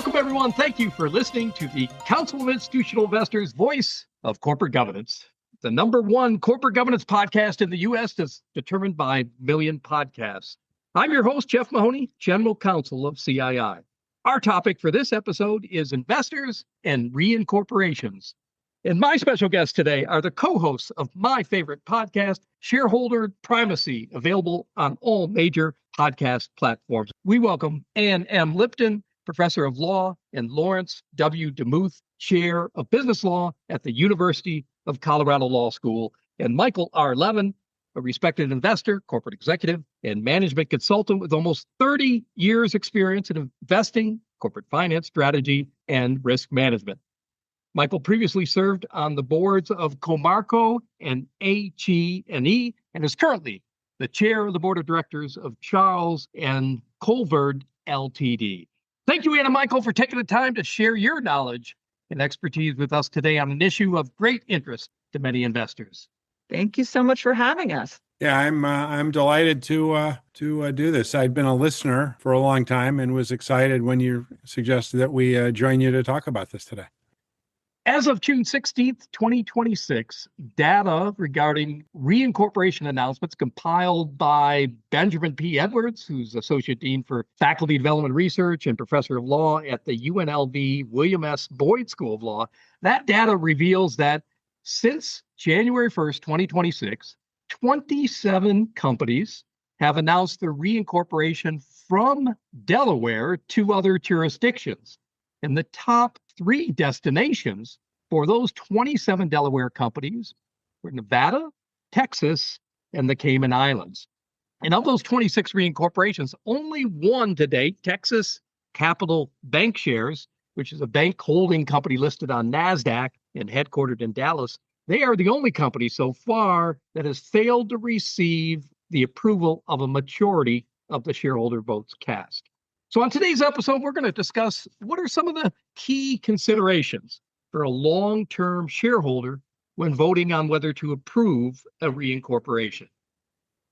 Welcome, everyone. Thank you for listening to the Council of Institutional Investors Voice of Corporate Governance, the #1 corporate governance podcast in the U.S. that's determined by Million Podcasts. I'm your host, Jeff Mahoney, General Counsel of CII. Our topic for this episode is investors and reincorporations. And my special guests today are the co-hosts of my favorite podcast, Shareholder Primacy, available on all major podcast platforms. We welcome Ann M. Lipton, Professor of Law, and Lawrence W. DeMuth, Chair of Business Law at the University of Colorado Law School, and Michael R. Levin, a respected investor, corporate executive, and management consultant with almost 30 years experience in investing, corporate finance strategy, and risk management. Michael previously served on the boards of Comarco and AG&E and is currently the chair of the board of directors of Charles and Colvard Ltd. Thank you, Anna and Michael, for taking the time to share your knowledge and expertise with us today on an issue of great interest to many investors. Thank you so much for having us. Yeah, I'm delighted to do this. I've been a listener for a long time and was excited when you suggested that we join you to talk about this today. As of June 16th, 2026, data regarding reincorporation announcements compiled by Benjamin P. Edwards, who's Associate Dean for Faculty Development Research and Professor of Law at the UNLV William S. Boyd School of Law, that data reveals that since January 1st, 2026, 27 companies have announced their reincorporation from Delaware to other jurisdictions. And the top 3 destinations for those 27 Delaware companies were Nevada, Texas, and the Cayman Islands. And of those 26 reincorporations, only one to date, Texas Capital Bank Shares, which is a bank holding company listed on NASDAQ and headquartered in Dallas, they are the only company so far that has failed to receive the approval of a majority of the shareholder votes cast. So on today's episode, we're going to discuss what are some of the key considerations for a long-term shareholder when voting on whether to approve a reincorporation.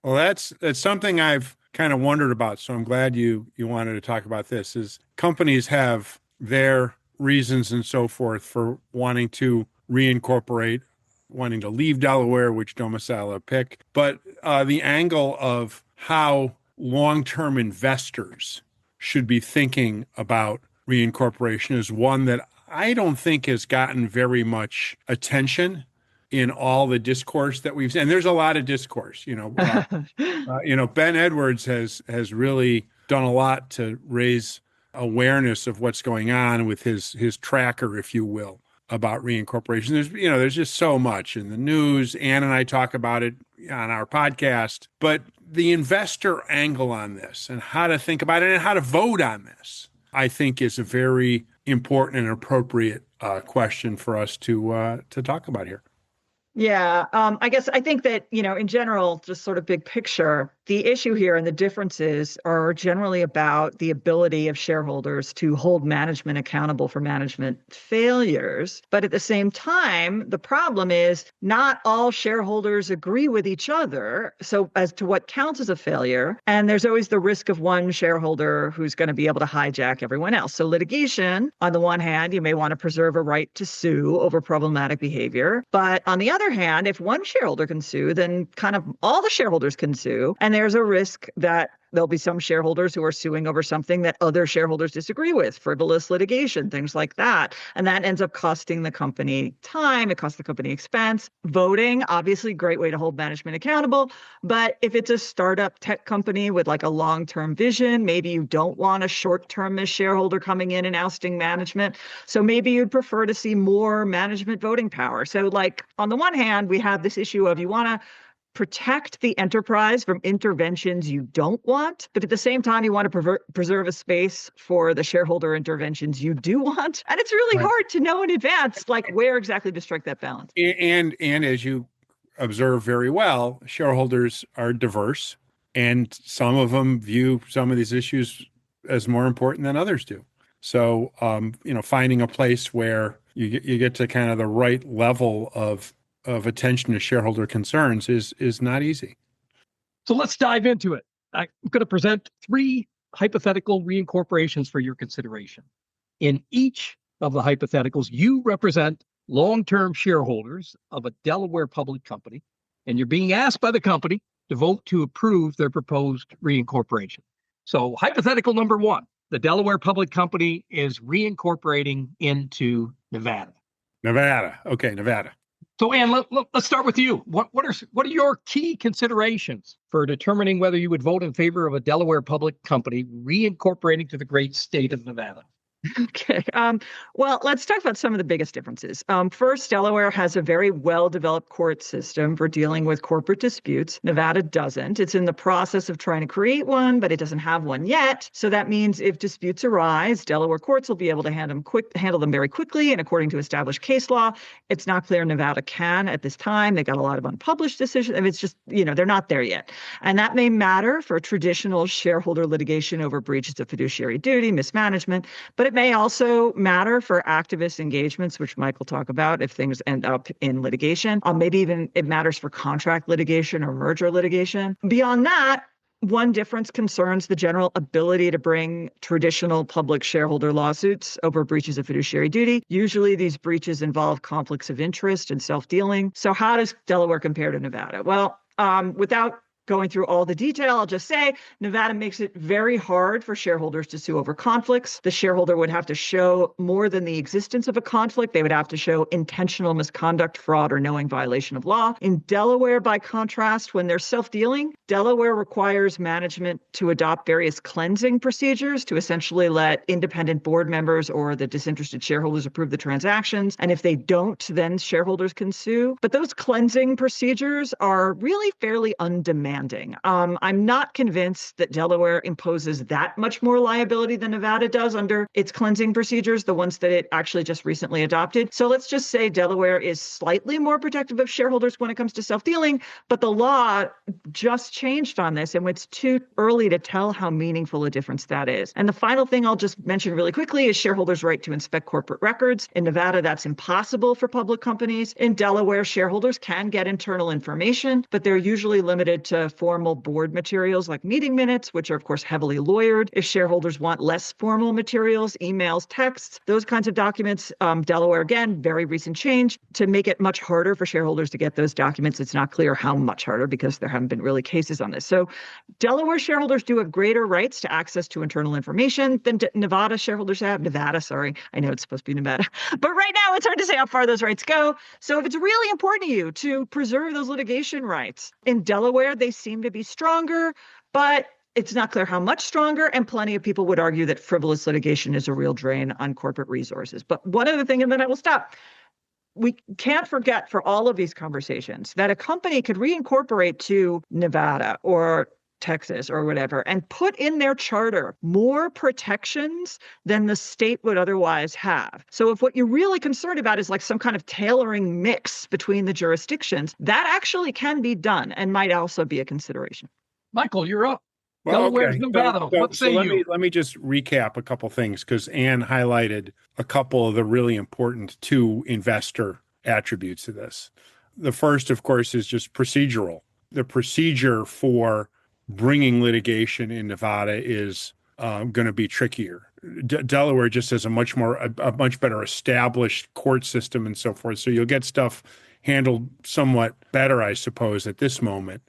Well, that's something I've kind of wondered about. So I'm glad you wanted to talk about this. Is companies have their reasons and so forth for wanting to reincorporate, wanting to leave Delaware, which domicile I pick. But the angle of how long-term investors should be thinking about reincorporation is one that I don't think has gotten very much attention in all the discourse that we've seen. And there's a lot of discourse, Ben Edwards has really done a lot to raise awareness of what's going on with his tracker, if you will, about reincorporation. There's just so much in the news. Ann and I talk about it on our podcast, but the investor angle on this and how to think about it and how to vote on this, I think, is a very important and appropriate question for us to talk about here. Yeah, I think that, in general, just sort of big picture, the issue here and the differences are generally about the ability of shareholders to hold management accountable for management failures. But at the same time, the problem is not all shareholders agree with each other. So as to what counts as a failure, and there's always the risk of one shareholder who's going to be able to hijack everyone else. So litigation, on the one hand, you may want to preserve a right to sue over problematic behavior. But on the other hand, if one shareholder can sue, then kind of all the shareholders can sue. And there's a risk that there'll be some shareholders who are suing over something that other shareholders disagree with, frivolous litigation, things like that. And that ends up costing the company time. It costs the company expense. Voting, obviously, great way to hold management accountable. But if it's a startup tech company with like a long-term vision, maybe you don't want a short-termist shareholder coming in and ousting management. So maybe you'd prefer to see more management voting power. So like on the one hand, we have this issue of you want to protect the enterprise from interventions you don't want, but at the same time, you want to preserve a space for the shareholder interventions you do want. And it's really hard to know in advance, like where exactly to strike that balance. And as you observe very well, shareholders are diverse, and some of them view some of these issues as more important than others do. So, finding a place where you get to kind of the right level of attention to shareholder concerns is not easy. So let's dive into it. I'm going to present 3 hypothetical reincorporations for your consideration. In each of the hypotheticals, you represent long-term shareholders of a Delaware public company, and you're being asked by the company to vote to approve their proposed reincorporation. So hypothetical number one, the Delaware public company is reincorporating into Nevada. Nevada. Okay, Nevada. So, Ann, let's start with you. What are your key considerations for determining whether you would vote in favor of a Delaware public company reincorporating to the great state of Nevada? Okay. Well, let's talk about some of the biggest differences. First, Delaware has a very well-developed court system for dealing with corporate disputes. Nevada doesn't. It's in the process of trying to create one, but it doesn't have one yet. So that means if disputes arise, Delaware courts will be able to handle them very quickly and according to established case law. It's not clear Nevada can at this time. They got a lot of unpublished decisions. I mean, it's just, they're not there yet. And that may matter for traditional shareholder litigation over breaches of fiduciary duty, mismanagement, but it may also matter for activist engagements, which Mike will talk about if things end up in litigation. Maybe even it matters for contract litigation or merger litigation. Beyond that, one difference concerns the general ability to bring traditional public shareholder lawsuits over breaches of fiduciary duty. Usually these breaches involve conflicts of interest and self-dealing. So how does Delaware compare to Nevada? Well, without going through all the detail, I'll just say Nevada makes it very hard for shareholders to sue over conflicts. The shareholder would have to show more than the existence of a conflict. They would have to show intentional misconduct, fraud, or knowing violation of law. In Delaware, by contrast, when they're self-dealing, Delaware requires management to adopt various cleansing procedures to essentially let independent board members or the disinterested shareholders approve the transactions. And if they don't, then shareholders can sue. But those cleansing procedures are really fairly undemanding. I'm not convinced that Delaware imposes that much more liability than Nevada does under its cleansing procedures, the ones that it actually just recently adopted. So let's just say Delaware is slightly more protective of shareholders when it comes to self-dealing, but the law just changed on this, and it's too early to tell how meaningful a difference that is. And the final thing I'll just mention really quickly is shareholders' right to inspect corporate records. In Nevada, that's impossible for public companies. In Delaware, shareholders can get internal information, but they're usually limited to formal board materials like meeting minutes, which are, of course, heavily lawyered. If shareholders want less formal materials, emails, texts, those kinds of documents, Delaware, again, very recent change to make it much harder for shareholders to get those documents. It's not clear how much harder because there haven't been really cases on this. So Delaware shareholders do have greater rights to access to internal information than Nevada shareholders have. I know it's supposed to be Nevada. But right now, it's hard to say how far those rights go. So if it's really important to you to preserve those litigation rights, in Delaware, they seem to be stronger, but it's not clear how much stronger, and plenty of people would argue that frivolous litigation is a real drain on corporate resources. But one other thing, and then I will stop. We can't forget for all of these conversations that a company could reincorporate to Nevada or Texas or whatever and put in their charter more protections than the state would otherwise have. So if what you're really concerned about is like some kind of tailoring mix between the jurisdictions, that actually can be done and might also be a consideration. Michael, you're up. Well, Delaware's okay. Nevada. What say you? Let me just recap a couple things because Ann highlighted a couple of the really important two investor attributes of this. The first, of course, is just procedural. The procedure for bringing litigation in Nevada is going to be trickier. Delaware just has a much better established court system and so forth. So you'll get stuff handled somewhat better, I suppose, at this moment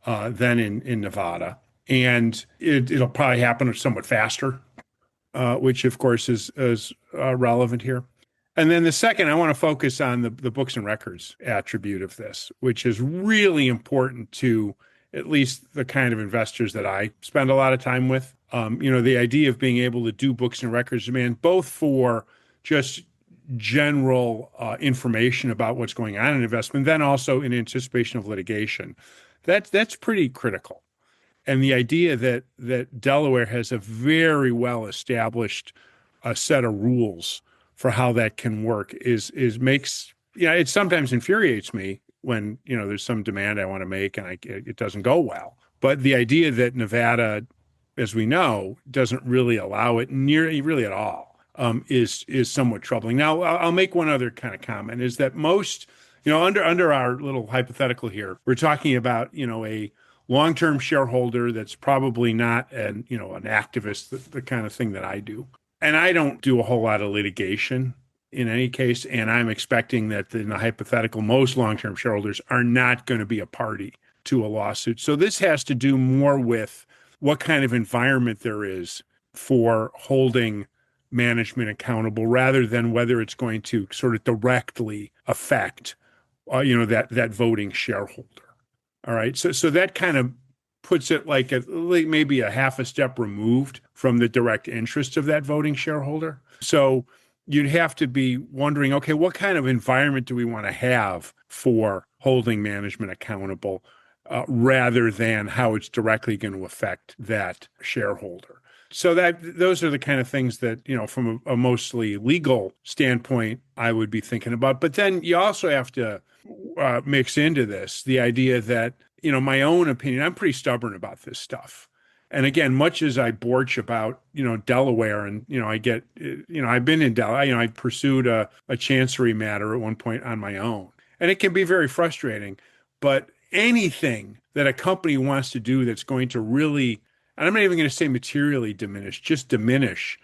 than in Nevada. And it'll probably happen somewhat faster, which, of course, is relevant here. And then the second, I want to focus on the books and records attribute of this, which is really important to at least the kind of investors that I spend a lot of time with. The idea of being able to do books and records demand, both for just general information about what's going on in investment, then also in anticipation of litigation. That's pretty critical. And the idea that Delaware has a very well-established set of rules for how that can work it sometimes infuriates me when, there's some demand I want to make and it doesn't go well. But the idea that Nevada, as we know, doesn't really allow it really at all is somewhat troubling. Now, I'll make one other kind of comment is that most, under our little hypothetical here, we're talking about, a long-term shareholder that's probably not an activist, the kind of thing that I do. And I don't do a whole lot of litigation in any case. And I'm expecting that in the hypothetical, most long-term shareholders are not going to be a party to a lawsuit. So this has to do more with what kind of environment there is for holding management accountable rather than whether it's going to sort of directly affect, that voting shareholder. All right. So that kind of puts it like maybe a half a step removed from the direct interest of that voting shareholder. So you'd have to be wondering, okay, what kind of environment do we want to have for holding management accountable rather than how it's directly going to affect that shareholder? So those are the kind of things that, from a mostly legal standpoint, I would be thinking about. But then you also have to mix into this the idea that, my own opinion, I'm pretty stubborn about this stuff. And again, much as I borch about, Delaware and, I get, I've been in Delaware, I pursued a chancery matter at one point on my own. And it can be very frustrating, but anything that a company wants to do that's going to really, and I'm not even going to say materially diminish, just diminish,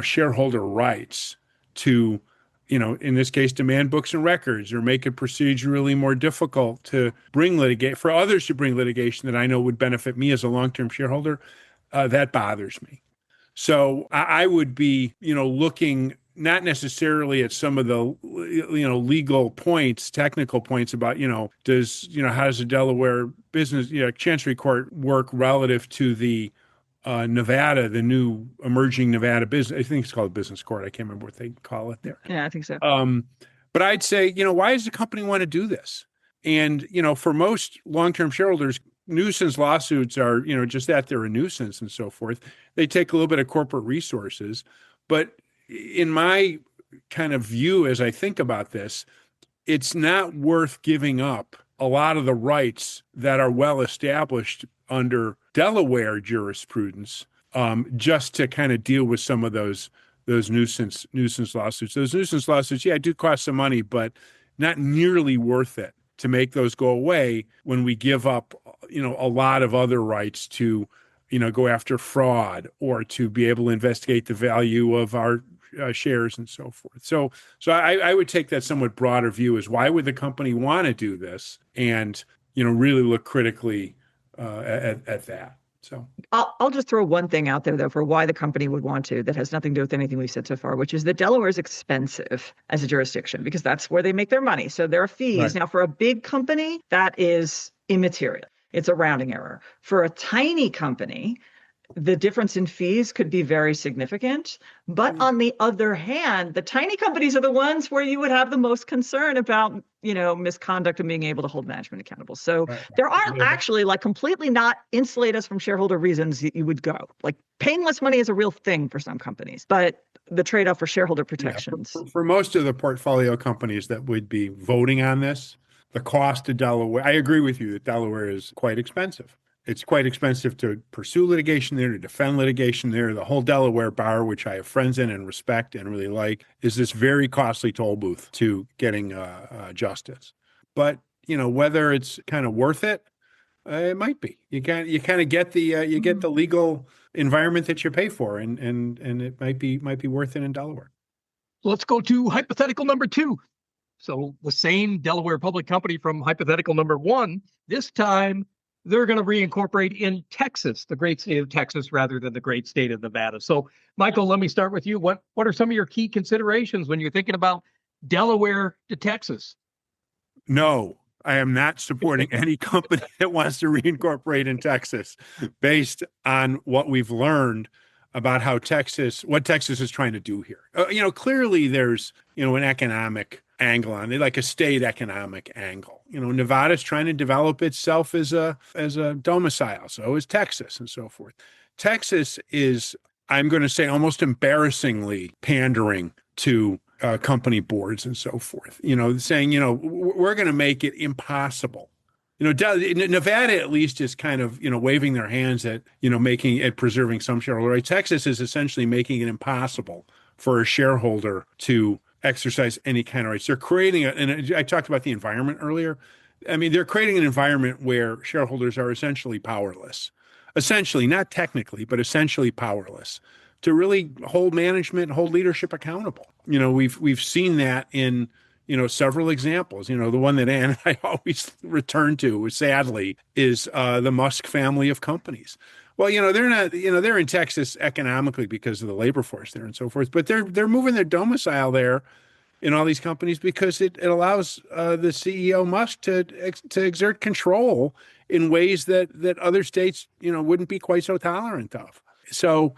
shareholder rights to, in this case, demand books and records or make it procedurally more difficult to bring for others to bring litigation that I know would benefit me as a long-term shareholder, that bothers me. So I would be, looking not necessarily at some of the, legal points, technical points about, how does the Delaware business, Chancery Court work relative to the Nevada, the new emerging Nevada business. I think it's called business court. I can't remember what they call it there. Yeah, I think so. But I'd say, why does the company want to do this? And, for most long-term shareholders, nuisance lawsuits are, just that they're a nuisance and so forth. They take a little bit of corporate resources. But in my kind of view, as I think about this, it's not worth giving up a lot of the rights that are well established under Delaware jurisprudence, just to kind of deal with some of those nuisance lawsuits. Those nuisance lawsuits, yeah, do cost some money, but not nearly worth it to make those go away when we give up, a lot of other rights to, go after fraud or to be able to investigate the value of our shares and so forth. So I would take that somewhat broader view as why would the company want to do this and, really look critically at that. So I'll just throw one thing out there, though, for why the company would want to, that has nothing to do with anything we've said so far, which is that Delaware is expensive as a jurisdiction because that's where they make their money. So there are fees. Right. Now, for a big company, that is immaterial. It's a rounding error. For a tiny company, the difference in fees could be very significant. But on the other hand, the tiny companies are the ones where you would have the most concern about, misconduct and being able to hold management accountable. So Right. there are actually completely not insulate us from shareholder reasons you would go. Paying less money is a real thing for some companies, but the trade-off for shareholder protections. Yeah, for most of the portfolio companies that would be voting on this, the cost of Delaware, I agree with you that Delaware is quite expensive. It's quite expensive to pursue litigation there, to defend litigation there. The whole Delaware bar, which I have friends in and respect and really like, is this very costly toll booth to getting justice. But, whether it's kind of worth it, it might be. You kind of get the legal environment that you pay for, and it might be worth it in Delaware. Let's go to hypothetical number 2. So the same Delaware public company from hypothetical number 1, this time they're going to reincorporate in Texas, the great state of Texas, rather than the great state of Nevada. So, Michael, let me start with you. What are some of your key considerations when you're thinking about Delaware to Texas? No, I am not supporting any company that wants to reincorporate in Texas based on what we've learned about what Texas is trying to do here. Clearly there's, an economic angle on it, like a state economic angle. Nevada's trying to develop itself as a domicile. So is Texas and so forth. Texas is, I'm going to say, almost embarrassingly pandering to company boards and so forth, saying, we're going to make it impossible. Nevada at least is kind of, waving their hands at, preserving some shareholder rights. Texas is essentially making it impossible for a shareholder to exercise any kind of rights. They're creating and I talked about the environment earlier. I mean, they're creating an environment where shareholders are essentially powerless. Essentially, not technically, but essentially powerless. to really hold management, hold leadership accountable. We've seen that in several examples. The one that Ann and I always return to, sadly, is the Musk family of companies. Well, they're not, they're in Texas economically because of the labor force there and so forth, but they're moving their domicile there in all these companies because it allows the CEO Musk to exert control in ways that other states, wouldn't be quite so tolerant of. So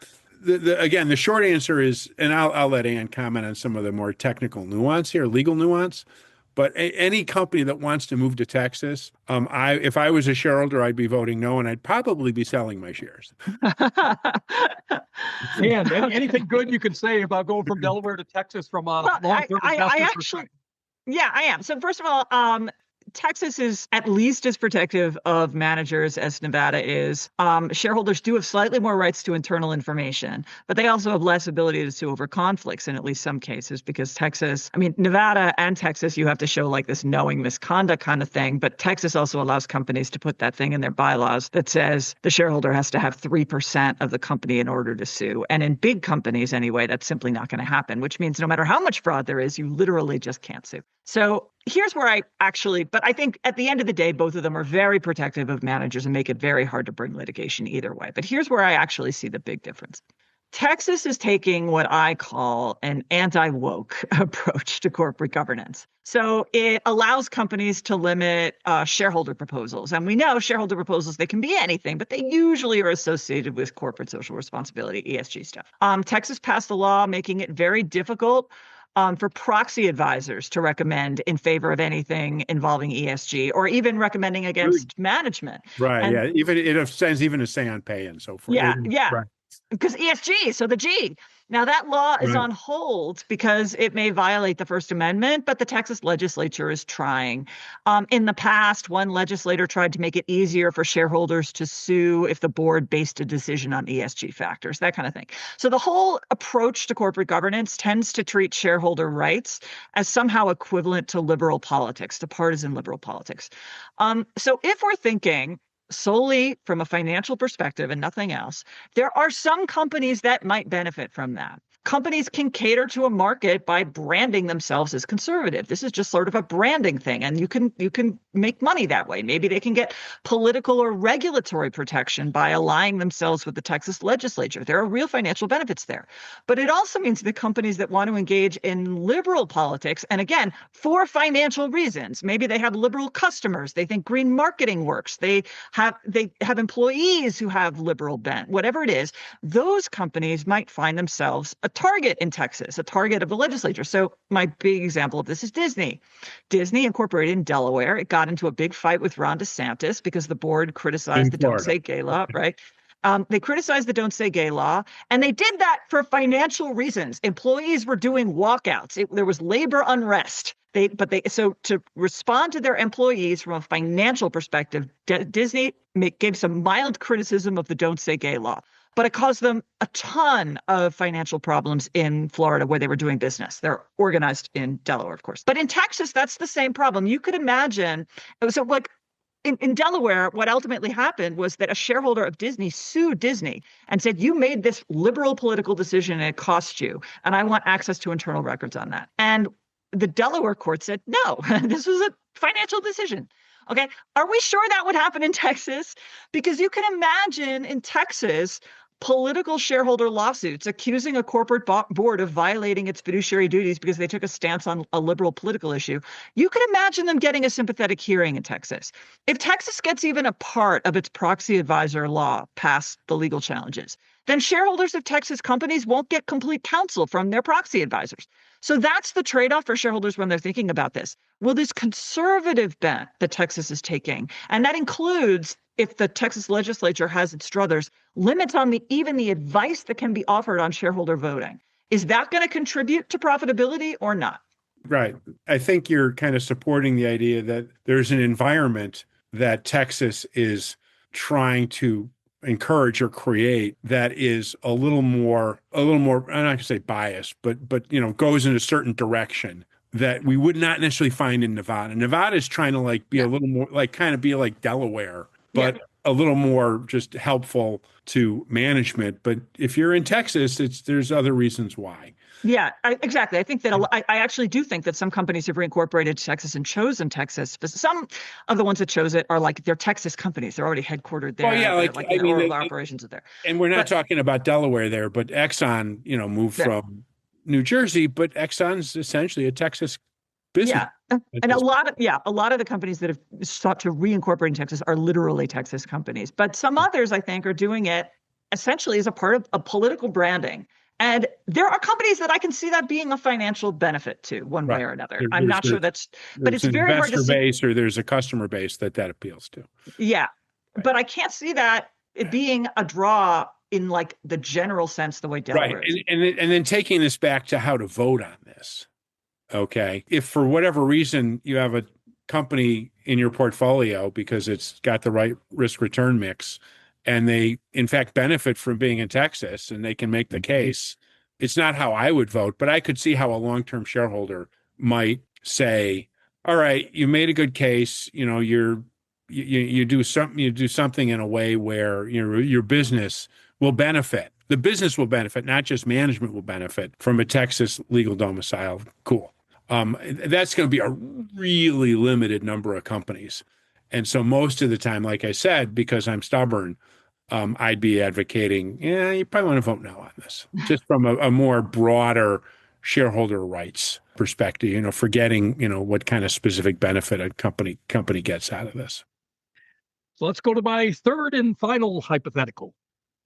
again, the short answer is, and I'll let Ann comment on some of the more technical nuance here, legal nuance. But any company that wants to move to Texas, if I was a shareholder, I'd be voting no, and I'd probably be selling my shares. And anything good you can say about going from Delaware to Texas from a long-term investor perspective? Yeah, I am. So first of all, Texas is at least as protective of managers as Nevada is. Shareholders do have slightly more rights to internal information, but they also have less ability to sue over conflicts in at least some cases because Nevada and Texas, you have to show like this knowing misconduct kind of thing. But Texas also allows companies to put that thing in their bylaws that says the shareholder has to have 3% of the company in order to sue. And in big companies anyway, that's simply not going to happen, which means no matter how much fraud there is, you literally just can't sue. So here's where but I think at the end of the day, both of them are very protective of managers and make it very hard to bring litigation either way. But here's where I actually see the big difference. Texas is taking what I call an anti-woke approach to corporate governance. So it allows companies to limit shareholder proposals. And we know shareholder proposals, they can be anything, but they usually are associated with corporate social responsibility, ESG stuff. Texas passed a law making it very difficult for proxy advisors to recommend in favor of anything involving ESG or even recommending against management. Right. Even it sends even a say on pay and so forth. Yeah. Right. Because ESG, so the G. Now that law is on hold because it may violate the First Amendment, but the Texas legislature is trying. In the past, one legislator tried to make it easier for shareholders to sue if the board based a decision on ESG factors, that kind of thing. So the whole approach to corporate governance tends to treat shareholder rights as somehow equivalent to liberal politics, to partisan liberal politics. So if we're thinking solely from a financial perspective and nothing else, there are some companies that might benefit from that. Companies can cater to a market by branding themselves as conservative. This is just sort of a branding thing, and you can make money that way. Maybe they can get political or regulatory protection by aligning themselves with the Texas legislature. There are real financial benefits there. But it also means the companies that want to engage in liberal politics, and again, for financial reasons, maybe they have liberal customers, they think green marketing works, they have employees who have liberal bent, whatever it is, those companies might find themselves a target in Texas, a target of the legislature. So my big example of this is Disney. Disney incorporated in Delaware. It got into a big fight with Ron DeSantis because the board criticized the Don't Say Gay law, right? They criticized the Don't Say Gay law, and they did that for financial reasons. Employees were doing walkouts. There was labor unrest. So to respond to their employees from a financial perspective, Disney gave some mild criticism of the Don't Say Gay law. But it caused them a ton of financial problems in Florida where they were doing business. They're organized in Delaware, of course. But in Texas, that's the same problem. You could imagine. So like in Delaware, what ultimately happened was that a shareholder of Disney sued Disney and said, you made this liberal political decision and it cost you. And I want access to internal records on that. And the Delaware court said, no, this was a financial decision. Okay. Are we sure that would happen in Texas? Because you can imagine in Texas, political shareholder lawsuits accusing a corporate board of violating its fiduciary duties because they took a stance on a liberal political issue. You can imagine them getting a sympathetic hearing in Texas. If Texas gets even a part of its proxy advisor law past the legal challenges, then shareholders of Texas companies won't get complete counsel from their proxy advisors. So that's the trade-off for shareholders when they're thinking about this. Will this conservative bent that Texas is taking, and that includes, if the Texas legislature has its druthers, limits on even the advice that can be offered on shareholder voting, is that going to contribute to profitability or not? Right. I think you're kind of supporting the idea that there's an environment that Texas is trying to encourage or create that is a little more, I'm not going to say biased, but goes in a certain direction that we would not necessarily find in Nevada. Nevada is trying to be a little more kind of be like Delaware, but a little more just helpful to management. But if you're in Texas, there's other reasons why. Yeah, exactly. I think that I actually do think that some companies have reincorporated to Texas and chosen Texas. But some of the ones that chose it are like they're Texas companies. They're already headquartered there. Oh yeah, All of our operations are there. and we're not But talking about Delaware there, but Exxon, moved yeah, from New Jersey, but Exxon's essentially a Texas business. yeah. And a lot of the companies that have sought to reincorporate in Texas are literally Texas companies. But some others, I think, are doing it essentially as a part of a political branding. And there are companies that I can see that being a financial benefit to one way or another. I'm not sure but it's an very hard to investor see. base or there's a customer base that appeals to. Yeah. Right. But I can't see that it being a draw in like the general sense, the way Delaware is. And then taking this back to how to vote on this. Okay. If for whatever reason you have a company in your portfolio because it's got the right risk return mix and they in fact benefit from being in Texas and they can make the case, it's not how I would vote, but I could see how a long-term shareholder might say, all right, you made a good case, you do something in a way where your business will benefit. The business will benefit, not just management will benefit from a Texas legal domicile. Cool. That's going to be a really limited number of companies. And so most of the time, like I said, because I'm stubborn, I'd be advocating, you probably want to vote no on this, just from a more broader shareholder rights perspective, forgetting, what kind of specific benefit a company gets out of this. So let's go to my third and final hypothetical.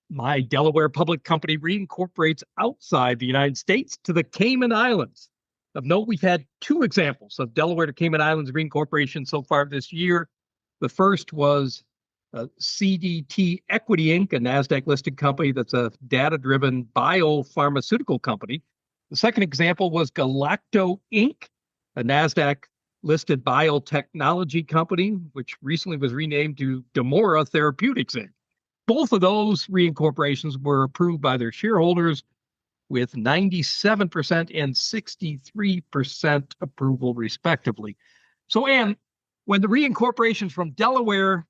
My Delaware public company reincorporates outside the United States to the Cayman Islands. Of note, we've had two examples of Delaware to Cayman Islands reincorporation so far this year. The first was CDT Equity Inc., a NASDAQ-listed company that's a data-driven biopharmaceutical company. The second example was Galacto Inc., a NASDAQ-listed biotechnology company, which recently was renamed to Demora Therapeutics Inc. Both of those reincorporations were approved by their shareholders with 97% and 63% approval, respectively. So, Ann, when the reincorporations from Delaware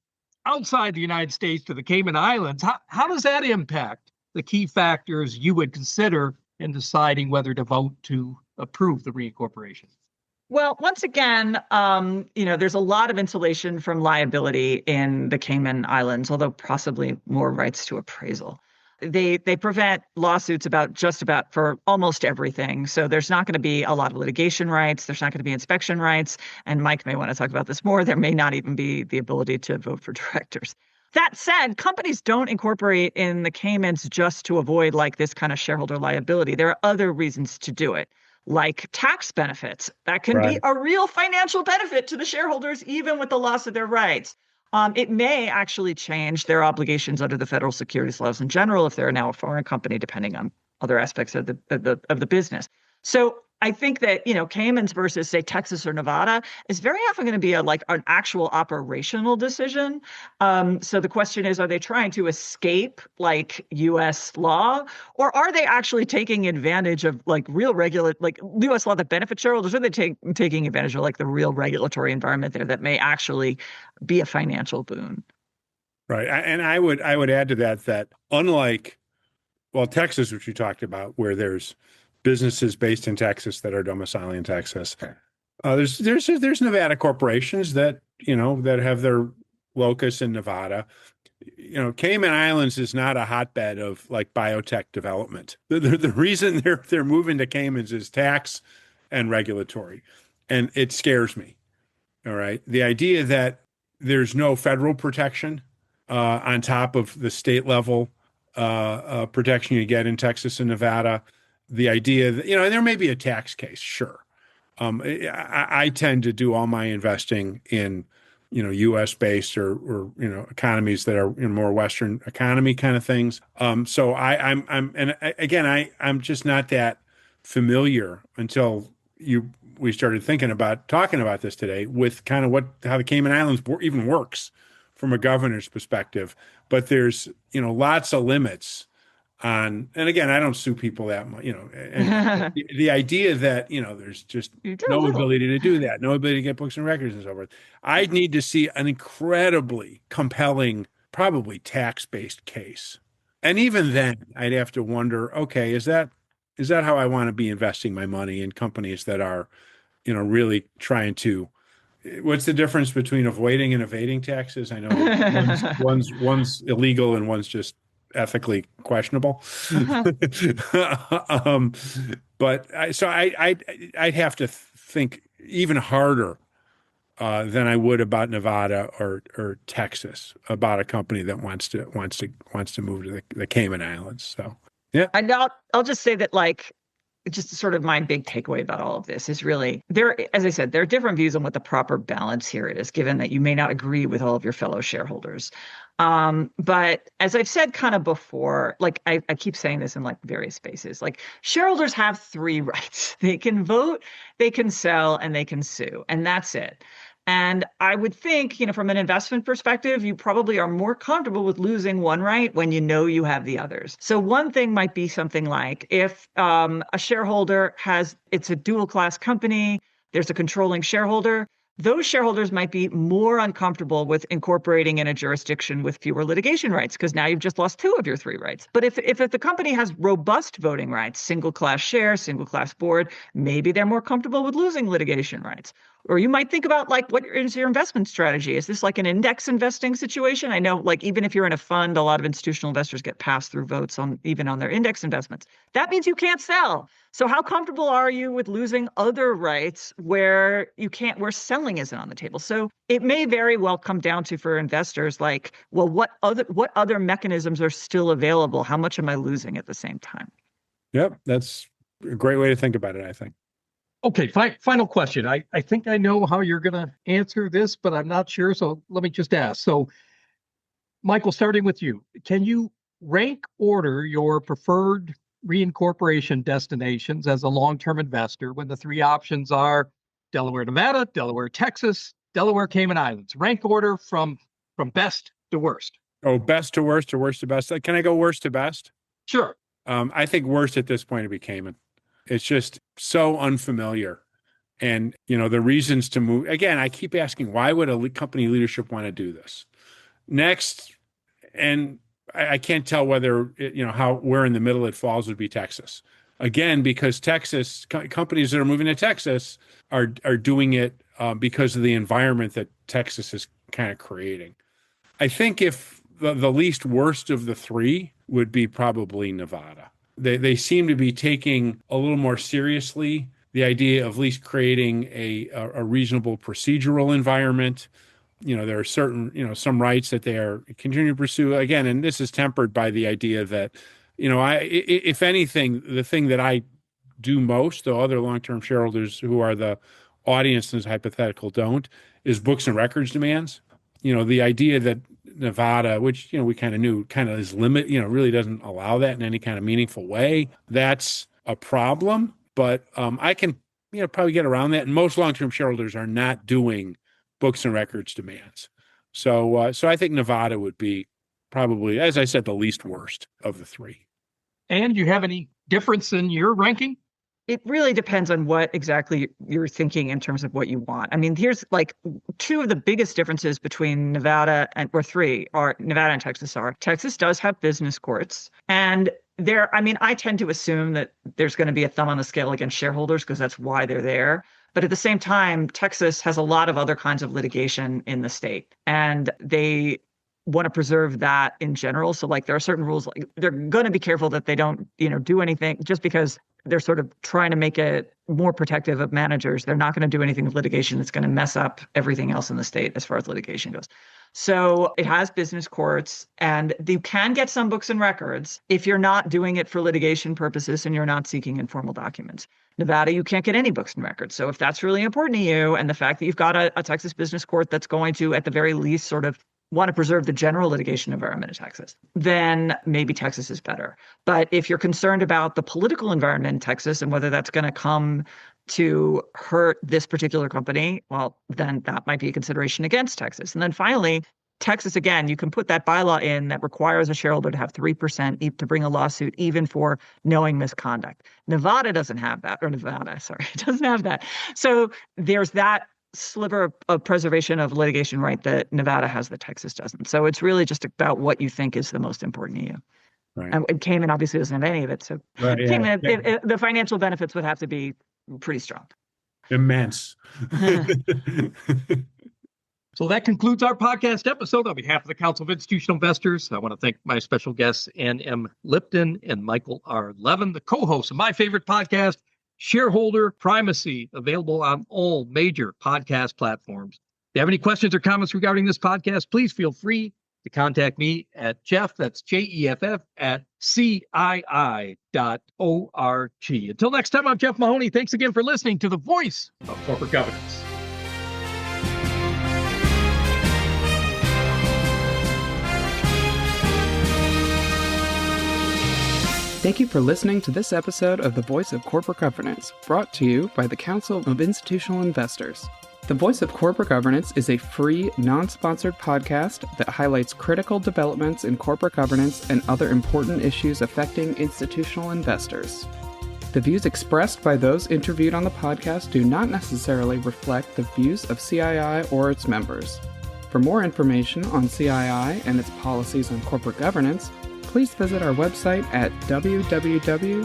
outside the United States to the Cayman Islands, how does that impact the key factors you would consider in deciding whether to vote to approve the reincorporation? Well, once again, there's a lot of insulation from liability in the Cayman Islands, although possibly more rights to appraisal. They prevent lawsuits for almost everything. So there's not going to be a lot of litigation rights. There's not going to be inspection rights. And Mike may want to talk about this more. There may not even be the ability to vote for directors. That said, companies don't incorporate in the Caymans just to avoid like this kind of shareholder liability. There are other reasons to do it, like tax benefits. That can be a real financial benefit to the shareholders, even with the loss of their rights. It may actually change their obligations under the federal securities laws in general if they're now a foreign company, depending on other aspects of the business. So I think that, Caymans versus, say, Texas or Nevada is very often going to be an actual operational decision. So the question is, are they trying to escape like U.S. law, or are they actually taking advantage of real U.S. law that benefits shareholders? Or are they taking advantage of the real regulatory environment there that may actually be a financial boon? Right. And I would add to that unlike, Texas, which you talked about, where there's businesses based in Texas that are domiciling in Texas. There's Nevada corporations that have their locus in Nevada. Cayman Islands is not a hotbed of biotech development. The reason they're moving to Caymans is tax and regulatory, and it scares me. All right, the idea that there's no federal protection on top of the state level protection you get in Texas and Nevada. The idea that, and there may be a tax case, sure. I tend to do all my investing in, U.S. based or economies that are more Western economy kind of things. So I'm just not that familiar until we started talking about this today with kind of how the Cayman Islands even works from a governor's perspective. But there's, lots of limits on, and again, I don't sue people that much, and the idea that, there's just no ability to do that, no ability to get books and records and so forth. I'd need to see an incredibly compelling probably tax-based case. And even then, I'd have to wonder, okay, is that how I want to be investing my money in companies that are, really trying to, what's the difference between avoiding and evading taxes? I know that one's illegal and one's just ethically questionable. I'd have to think even harder than I would about Nevada or Texas, about a company that wants to move to the Cayman Islands. So yeah. And I'll just say that, like, just sort of my big takeaway about all of this is really as I said, there are different views on what the proper balance here is, given that you may not agree with all of your fellow shareholders. But as I've said kind of before, like I keep saying this in like various spaces, like shareholders have three rights. They can vote, they can sell, and they can sue, and that's it. And I would think, from an investment perspective, you probably are more comfortable with losing one right when you know you have the others. So one thing might be something like if a shareholder it's a dual class company, there's a controlling shareholder, those shareholders might be more uncomfortable with incorporating in a jurisdiction with fewer litigation rights, because now you've just lost two of your three rights. But if the company has robust voting rights, single class share, single class board, maybe they're more comfortable with losing litigation rights. Or you might think about, like, what is your investment strategy? Is this like an index investing situation? I know, like, even if you're in a fund, a lot of institutional investors get pass-through votes even on their index investments. That means you can't sell. So how comfortable are you with losing other rights where selling isn't on the table? So it may very well come down to, for investors, like, well, what other mechanisms are still available? How much am I losing at the same time? Yep, that's a great way to think about it, I think. Okay, final question. I think I know how you're going to answer this, but I'm not sure. So let me just ask. So, Michael, starting with you, can you rank order your preferred reincorporation destinations as a long-term investor when the three options are Delaware, Nevada, Delaware, Texas, Delaware, Cayman Islands? Rank order from best to worst. Oh, best to worst or worst to best? Can I go worst to best? Sure. I think worst at this point would be Cayman. It's just so unfamiliar. And, the reasons to move, again, I keep asking, why would a company leadership want to do this? Next, and I can't tell whether, where in the middle it falls, would be Texas. Again, because Texas, companies that are moving to Texas are doing it because of the environment that Texas is kind of creating. I think if the least worst of the three would be probably Nevada. They seem to be taking a little more seriously the idea of at least creating a reasonable procedural environment. There are certain, some rights that they are continuing to pursue. Again, and this is tempered by the idea that, if anything, the thing that I do most, though other long-term shareholders who are the audience in this hypothetical don't, is books and records demands. The idea that Nevada, which, we kind of knew, kind of is really doesn't allow that in any kind of meaningful way. That's a problem, but I can, probably get around that. And most long-term shareholders are not doing books and records demands. So I think Nevada would be probably, as I said, the least worst of the three. And you have any difference in your ranking? It really depends on what exactly you're thinking in terms of what you want. I mean, here's like two of the biggest differences between Nevada and Texas are. Texas does have business courts, and I tend to assume that there's going to be a thumb on the scale against shareholders because that's why they're there. But at the same time, Texas has a lot of other kinds of litigation in the state, and they want to preserve that in general. So like there are certain rules, like they're going to be careful that they don't, do anything just because they're sort of trying to make it more protective of managers. They're not going to do anything with litigation that's going to mess up everything else in the state as far as litigation goes. So it has business courts, and you can get some books and records if you're not doing it for litigation purposes and you're not seeking informal documents. Nevada, you can't get any books and records. So if that's really important to you, and the fact that you've got a Texas business court that's going to, at the very least, sort of want to preserve the general litigation environment in Texas, then maybe Texas is better. But if you're concerned about the political environment in Texas and whether that's going to come to hurt this particular company, well, then that might be a consideration against Texas. And then finally, Texas, again, you can put that bylaw in that requires a shareholder to have 3% to bring a lawsuit, even for knowing misconduct. Nevada doesn't have that, or Nevada, sorry, it doesn't have that. So there's that sliver of preservation of litigation right that Nevada has that Texas doesn't. So it's really just about what you think is the most important to you. Right. And Cayman obviously doesn't have any of it. So Right, yeah. Cayman, the financial benefits would have to be pretty strong. Immense. So that concludes our podcast episode. On behalf of the Council of Institutional Investors, I want to thank my special guests, Ann M. Lipton and Michael R. Levin, the co-hosts of my favorite podcast, Shareholder Primacy, available on all major podcast platforms. If you have any questions or comments regarding this podcast, please feel free to contact me at Jeff, that's JEFF, at CII.org. Until next time, I'm Jeff Mahoney. Thanks again for listening to the Voice of Corporate Governance. Thank you for listening to this episode of The Voice of Corporate Governance, brought to you by the Council of Institutional Investors. The Voice of Corporate Governance is a free, non-sponsored podcast that highlights critical developments in corporate governance and other important issues affecting institutional investors. The views expressed by those interviewed on the podcast do not necessarily reflect the views of CII or its members. For more information on CII and its policies on corporate governance, please visit our website at www.cii.org.